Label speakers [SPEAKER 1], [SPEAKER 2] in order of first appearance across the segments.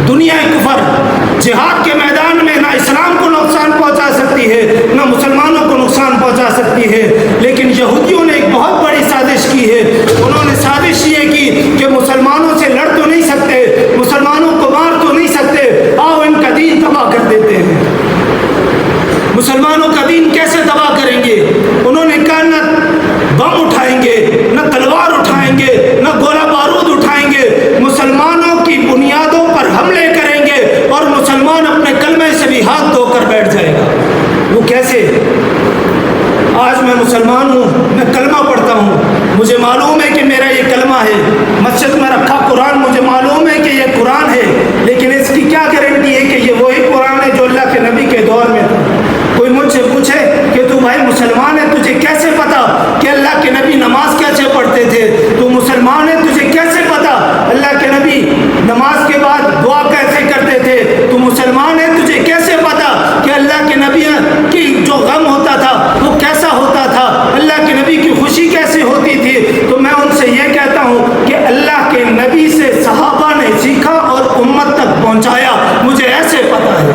[SPEAKER 1] دنیا کفر جہاد کے میدان میں نہ اسلام کو نقصان پہنچا سکتی ہے نہ مسلمانوں کو نقصان پہنچا سکتی ہے، لیکن یہودیوں نے ایک بہت بڑی سازش کی ہے۔ انہوں نے سازش یہ کی کہ مسلمانوں سے لڑ تو نہیں سکتے، مسلمانوں کو مار تو نہیں سکتے، آؤ ان کا دین تباہ کر دیتے ہیں۔ مسلمانوں کا دین کیسے تباہ کریں گے؟ انہوں نے کہا نہ بم اٹھائیں گے، نہ تلوار اٹھائیں گے، نہ گولہ بارود اٹھائیں گے، مسلمانوں کی بنیادوں پر حملے کریں گے اور مسلمان اپنے کلمے سے بھی ہاتھ دھو کر بیٹھ جائے گا۔ وہ کیسے؟ آج میں مسلمان ہوں، میں کلمہ پڑھتا ہوں، مجھے معلوم ہے کہ میرا یہ کلمہ ہے، مسجد میں رکھا قرآن مجھے معلوم ہے کہ یہ قرآن ہے، لیکن اس کی کیا گارنٹی ہے کہ یہ وہی قرآن ہے جو اللہ کے نبی کے دور میں تھا؟ کوئی مجھ سے پوچھے کہ تو بھائی مسلمان ہے، تجھے کیسے پتا کہ اللہ کے نبی نماز کیسے پڑھتے تھے؟ تو مسلمان ہے، تجھے کیسے پتا اللہ کے نبی نماز کے بعد دعا کیسے کرتے تھے؟ تو مسلمان ہے، تجھے کیسے پتا کہ اللہ کے نبی کی جو غم ہوتا تھا وہ کیسا ہوتا تھا، اللہ کے نبی کی خوشی کیسے ہوتی تھی؟ تو میں ان سے یہ کہتا ہوں کہ اللہ کے نبی سے صحابہ نے سیکھا اور امت تک پہنچایا، مجھے ایسے پتا ہے۔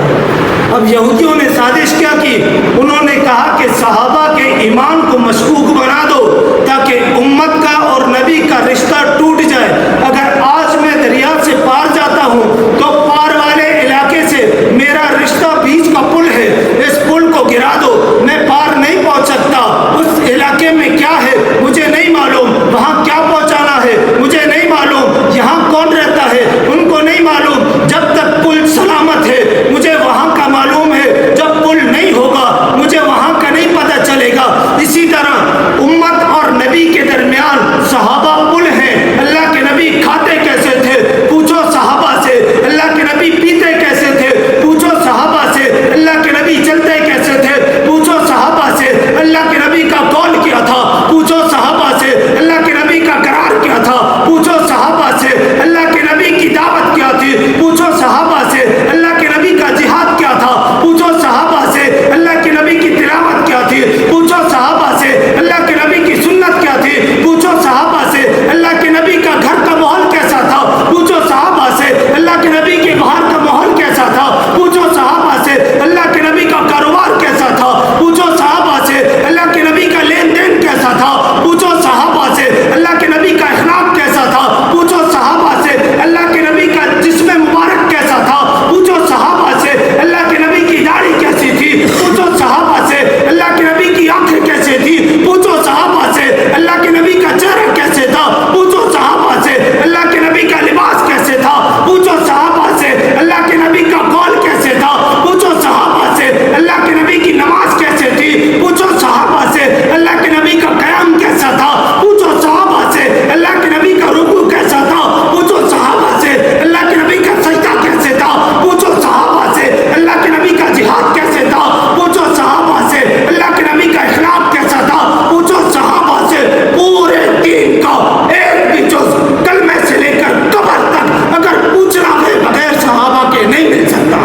[SPEAKER 1] اب یہودیوں نے سازش کیا کی؟ انہوں نے کہا کہ صحابہ کے ایمان کو مشکوک بنا دو تاکہ امت کا اور نبی کا رشتہ ٹوٹ جائے۔ اگر آج میں دریا سے پار جاتا ہوں تو پار والے علاقے سے میرا رشتہ بیچ کا پل ہے، اس پل کو گرا دو، میں پار نہیں پہنچ سکتا۔ اس علاقے میں کیا ہے مجھے نہیں معلوم، وہاں کیا پہنچانا ہے مجھے نہیں معلوم، یہاں کون رہتا ہے ان کو نہیں معلوم۔ جب تک پل سلامت ہے مجھے وہاں کا معلوم ہے، جب پل نہیں ہوگا مجھے وہاں کا نہیں پتہ چلے گا۔ اسی طرح امت اور نبی کے درمیان صحابہ پل ہیں۔ اللہ کے نبی کھاتے کیسے تھے؟ پوچھو صحابہ سے۔ اللہ کے نبی پیتے کیسے تھے؟ پوچھو صحابہ سے۔ اللہ کے نبی چلتے کیسے تھے؟ پوچھو صحابہ سے۔ اللہ کے نبی کا قول کیا تھا؟ پوچھو صحابہ سے۔ اللہ کے نبی کا قرار کیا تھا؟ پوچھو صحابہ سے۔ اللہ کے نبی کی دعوت کیا تھی؟ پوچھو صحابہ سے۔ اللہ کے نبی کا جہاد کیا تھا؟ پوچھو صحابہ سے۔ اللہ کے نبی کی تلاوت کیا تھی؟ پوچھو صحابہ سے۔ اللہ کے نبی کی سنت کیا تھی؟ پوچھو صحابہ سے۔ اللہ کے نبی کا گھر کا ماحول کیسا تھا؟ پوچھو صحابہ سے۔ اللہ کے نبی کے باہر کا ماحول کیسا تھا؟ پوچھو صحابہ سے۔ اللہ کے نبی کا کاروبار کیسا تھا؟ پوچھو صحابہ سے۔ اللہ کے نبی کا لین دین کیسا تھا؟ پوچھو صحابہ سے۔ اللہ کے نبی کا اخلاق کیسا تھا؟ پوچھو صحابہ سے۔ اللہ کے نبی کا جسم مبارک کیسا تھا؟ پوچھو صحابہ سے۔ اللہ کے نبی کی داڑھی کیسی تھی؟ پوچھو صحابہ سے۔ اللہ کے نبی کی آنکھیں کیسے تھی؟ پوچھو صحابہ سے۔ اللہ کے نبی کا چہرہ کیسے تھا؟ پوچھو صحابہ سے۔ اللہ کے نبی کا لباس کیسے تھا؟ پوچھو صحابہ سے۔ اللہ کے نبی کا قول کیسے تھا؟ پوچھو صحابہ سے۔ اللہ کے نبی کی نماز کیسے تھی؟ پوچھو صحابہ سے۔ اللہ کے نبی کا قیام کیسا تھا؟ پوچھو صحابہ سے۔ اللہ کے نبی کا رکوع کیسا تھا؟ پوچھو صحابہ سے۔ اللہ کے نبی کا سجدہ کیسے تھا؟ پوچھو صحابہ سے۔ اللہ کے نبی کا جہاد کیسے تھا؟ پوچھو صحابہ سے۔ اللہ کے نبی کا اخلاق کیسا تھا؟ پوچھو صحابہ سے۔ پورے دین کا ایک بھی جز کلمے سے لے کر قبر تک اگر پوچھنا ہے بغیر صحابہ کے نہیں مل سکتا۔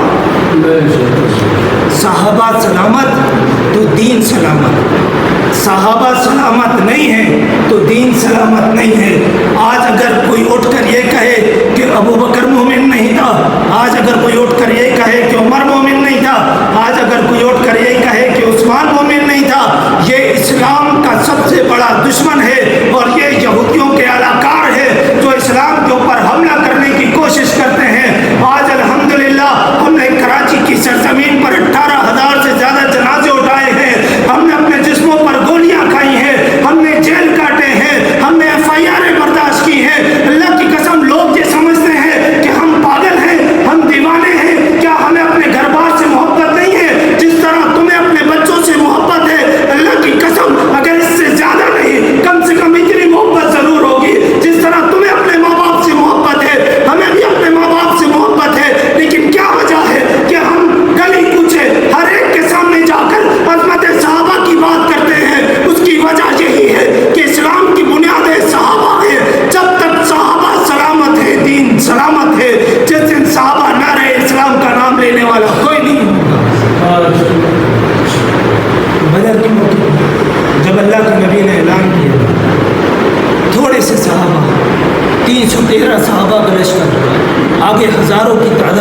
[SPEAKER 1] صحابہ سلامت تو دین سلامت، صحابہ سلامت نہیں ہے تو دین سلامت نہیں ہے۔ آج اگر کوئی اٹھ کر یہ کہے کہ ابو بکر مومن نہیں تھا، آج اگر کوئی اٹھ کر یہ کہے کہ عمر مومن نہیں تھا، آج اگر کوئی اٹھ کر یہ کہے کہ عثمان مومن نہیں تھا، یہ اسلام کا سب سے بڑا دشمن ہے اور یہ یہودیوں کے اعلاکار ہے جو اسلام کے اوپر حملہ کرنے کی کوشش کرتے ہیں۔ آج الحمدللہ ہم نے کراچی کی سرزمین پر 18,000 سے زیادہ جنازے اٹھائے ہیں، ہم نے اپنے جسموں پر گولیاں کھائی ہیں، ہم نے جیل کاٹے ہیں، ہم نے FIR برداشت کی ہیں۔ اللہ کی قسم لوگ یہ سمجھتے ہیں کہ ہم پاگل ہیں،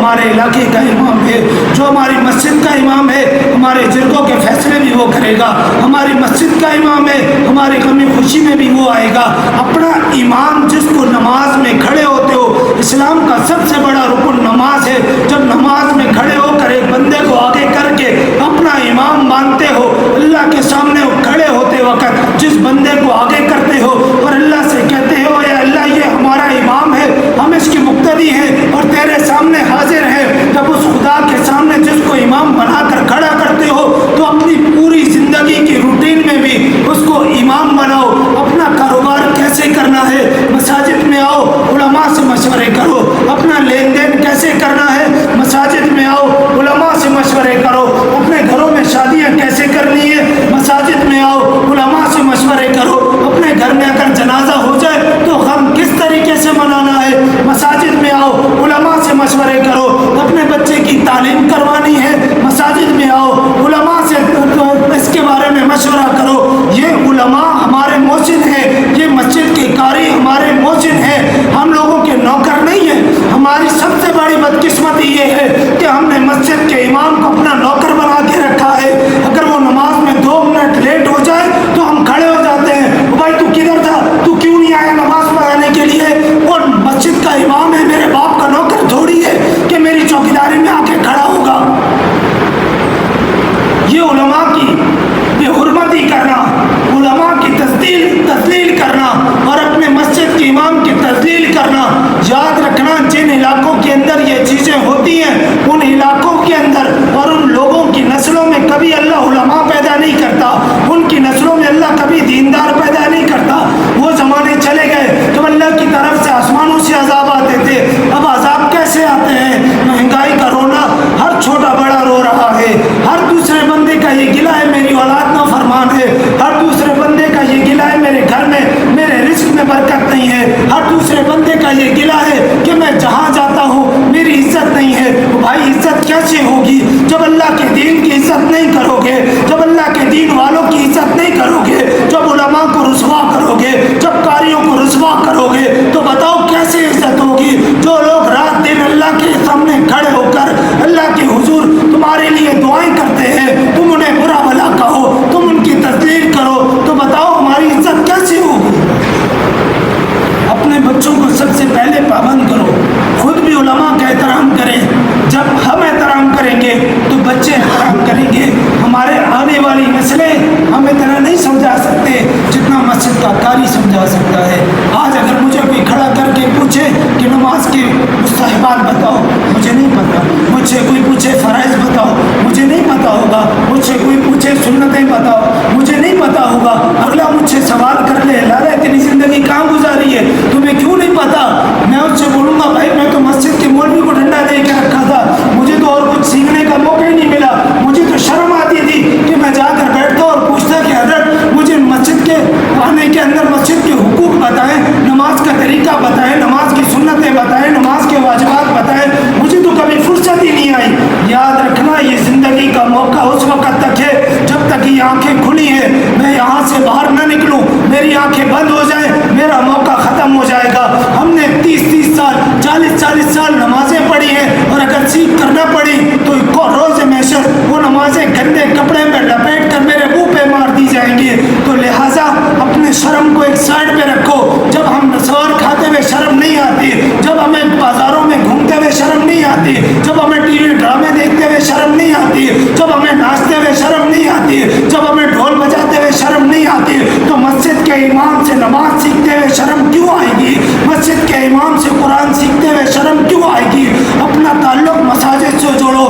[SPEAKER 1] ہمارے علاقے کا امام ہے، جو ہماری مسجد کا امام ہے، ہمارے جرگوں کے فیصلے بھی وہ کرے گا، ہماری مسجد کا امام ہے، ہماری غمی خوشی میں بھی وہ آئے گا۔ اپنا امام جس کو نماز میں کھڑے ہوتے ہو، اسلام کا سب سے بڑا رکن نماز ہے، جب نماز میں کھڑے ہو کر ایک بندے کو آگے کر کے اپنا امام مانتے ہو، اللہ کے سامنے کھڑے ہوتے وقت جس بندے کو آگے کرتے ہو اور اللہ سے کہتے ہو اے اللہ یہ ہمارا امام ہے، ہم اس کی مقتدی ہیں اور تیرے سامنے حاضر ہیں، جب اس خدا کے سامنے جس کو امام بنا کر کھڑا کرتے ہو تو اپنی پوری زندگی کی روٹین میں بھی اس کو امام بناؤ۔ اپنا کاروبار کیسے کرنا ہے، مساجد میں آؤ، علماء سے مشورے کرو۔ اپنا لین دین کیسے کرنا ہے، مساجد میں آؤ، علماء سے مشورے کرو۔ اپنے گھروں میں شادیاں کیسے کرنی ہے، مساجد میں آؤ، علماء سے مشورے کرو۔ اپنے گھر میں اگر جنازہ ہو جائے تو غم کس طریقے سے منانا ہے، مساجد میں آؤ، علماء سے مشورے کرو۔ اپنے بچے کی تعلیم کروانی ہے، مساجد میں آؤ، علماء سے اس کے بارے میں مشورہ کرو۔ یہ علماء ہمارے موزن ہیں، یہ مسجد کے قاری ہمارے موزن ہیں، ہم لوگوں کے نوکر نہیں ہیں۔ ہماری سب سے بڑی بدقسمتی یہ ہے کہ ہم نے مسجد کے امام کو اپنا نوکر بنا کے رکھا ہے، اگر وہ نماز میں 2 منٹ لیٹ ہو جائے تو ہم کھڑے ہو جاتے ہیں، بھائی تو کدھر تھا، تو کیوں نہیں آیا نماز پڑھانے کے لیے؟ وہ مسجد کا امام ہے، میرے باپ کا نوکر تھوڑی ہے کہ میری چوکیداری میں آ کے کھڑا ہوگا۔ یہ علماء کی بے حرمتی کرنا، علماء کی تذلیل کرنا اور اپنے مسجد کے امام کی تذلیل کرنا، یاد رکھنا جن علاقوں کے اندر یہ چیزیں ہوتی ہیں ان علاقوں کے اندر اور ان لوگوں کی نسلوں میں کبھی اللہ علماء پیدا نہیں کرتا، ان کی نسلوں میں اللہ کبھی دیندار پیدا نہیں کرتا۔ وہ زمانے چلے گئے جب اللہ کی طرف سے آسمانوں سے عذاب آتے تھے، اب عذاب کیسے آتے ہیں؟ مہنگائی کا رونا، ہر چھوٹا بڑا رو رہا ہے، ہر دوسرے بندے کا یہ گلہ ہے میری اولاد نافرمان ہے، ہر دوسرے بندے کا یہ گلہ ہے میرے گھر میں میرے رزق میں برکت نہیں ہے، ہر دوسرے بندے کا یہ گلہ ہے کہ میں جہاں جاتا ہوں میری عزت نہیں ہے۔ بھائی عزت کیسے ہوگی جب اللہ کے دین کی عزت نہیں کرو گے، جب اللہ کے دین والوں کی عزت نہیں کرو گے، جب علماء کو رسوا کرو گے، جب قاریوں کو رسوا کرو گے تو بتاؤ کیسے عزت ہوگی؟ جو لوگ رات دن اللہ کے سامنے کھڑے ہو کر اللہ کے حضور تمہارے لیے دعائیں کرتے ہیں، تم انہیں برا بھلا کہو، تم ان کی تذلیل کرو، تو بتاؤ ہماری عزت کیسے ہوگی؟ اپنے بچوں کو سب سے پہلے پابند کرو، خود بھی علماء کا احترام کریں، جب ہم احترام کریں گے تو بچے احترام کریں گے۔ ہمارے آنے والی نسلیں ہم اتنا نہیں سمجھا سکتے جتنا مسجد کا قاری سمجھا سکتا ہے۔ آج اگر مجھے کوئی کھڑا کر کے پوچھے کہ نماز کے مستحبات بتاؤ، مجھے نہیں پتا، مجھ سے کوئی پوچھے فرائض بتاؤ، مجھے نہیں پتا ہوگا، مجھ سے کوئی پوچھے سنتیں بتاؤ، مجھے نہیں پتا ہوگا، اگلا مجھ سے سوال کر لے لالا اتنی زندگی کہاں گزاری ہے تمہیں کیوں نہیں پتا؟ میں اس سے بولوں گا بھائی میں تو مسجد کے مولوی کو ڈنڈا دے کے رکھا تھا، مجھے تو اور کچھ سیکھنے کا موقع ہی نہیں ملا، مجھے تو شرم آتی تھی کہ میں جا کر بیٹھتا اور پوچھتا کہ حضرت مجھے مسجد کے آنے کے اندر مسجد کے حقوق بتائیں، نماز کا طریقہ بتائیں، نماز کی سنتیں بتائیں، نماز کے واجبات بتائیں، مجھے تو کبھی فرصت ہی نہیں آئی۔ یاد رکھنا یہ زندگی کا موقع اس وقت تک ہے جب تک یہ آنکھیں کھلی ہیں، میں یہاں سے باہر نہ نکلوں، میری آنکھیں بند ہو جائیں میرا موقع ختم ہو جائے گا۔ ہم نے 30 سال 40 سال نمازیں پڑھی ہیں اور اگر سیکھ کرنا پڑی تو روز محشر وہ نمازیں گندے کپڑے میں لپیٹ کر میرے منہ پہ مار دی جائیں گی۔ تو لہٰذا اپنے شرم کو ایک سائڈ پہ رکھو۔ جب ہم نسوار کھاتے ہوئے شرم نہیں آتی، جب ہمیں بازاروں میں گھومتے ہوئے شرم نہیں آتی، جب ہمیں ٹی وی ڈرامے دیکھتے ہوئے شرم نہیں آتی، جب ہمیں ناچتے ہوئے شرم نہیں آتی، جب ہمیں ڈھول بجاتے ہوئے شرم نہیں آتی، تو مسجد کے امام سے نماز سیکھتے ہوئے شرم کیوں آئے گی؟ مسجد کے امام سے قرآن سیکھتے ہوئے شرم کیوں آئے گی؟ اپنا تعلق مساجد سے جوڑو،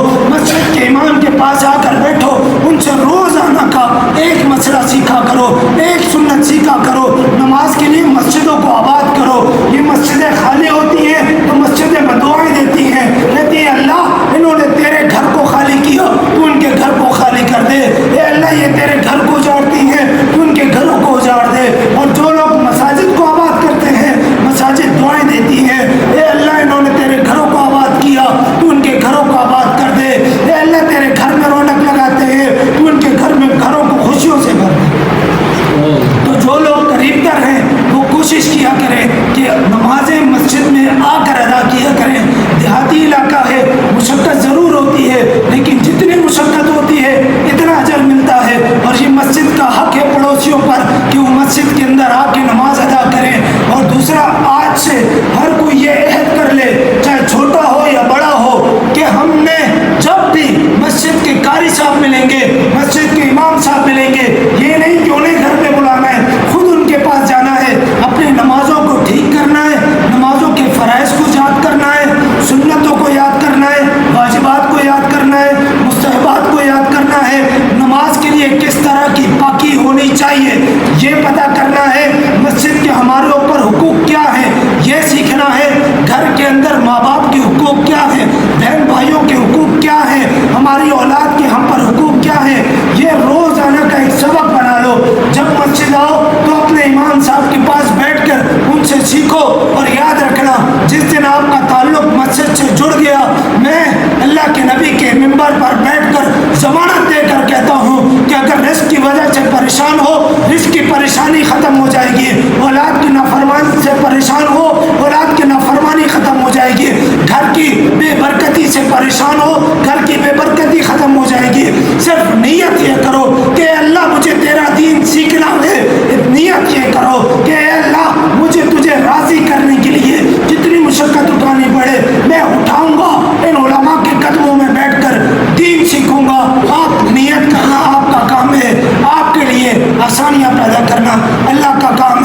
[SPEAKER 1] ہماری اولاد کے ہم پر حقوق کیا ہیں، یہ روزانہ کا ایک سبق بنا لو۔ جب مسجد آؤ تو اپنے امام صاحب کے پاس بیٹھ کر ان سے سیکھو، اور یاد رکھنا جس دن آپ کا تعلق مسجد سے جڑ گیا، میں اللہ کے نبی کے منبر پر بیٹھ کر ضمانت دے کر کہتا ہوں کہ اگر رزق کی وجہ سے پریشان ہو، رزق کی پریشانی ختم ہو جائے گی، اولاد کی نافرمانی سے پریشان ہو، اولاد کی نافرمانی ختم ہو جائے گی، گھر کی بے برکتی سے پریشان ہو، گھر کی بے برکتی ختم ہو جائے گی۔ صرف نیت یہ کرو کہ اے اللہ مجھے تیرا دین سیکھنا ہے، نیت یہ کرو کہ اے اللہ مجھے تجھے راضی کرنے کے لیے جتنی مشقت اٹھانی پڑے میں اٹھاؤں گا، ان علماء کے قدموں میں بیٹھ کر دین سیکھوں گا۔ آپ نیت کرنا آپ کا کام ہے، آپ کے لیے آسانیاں پیدا کرنا اللہ کا کام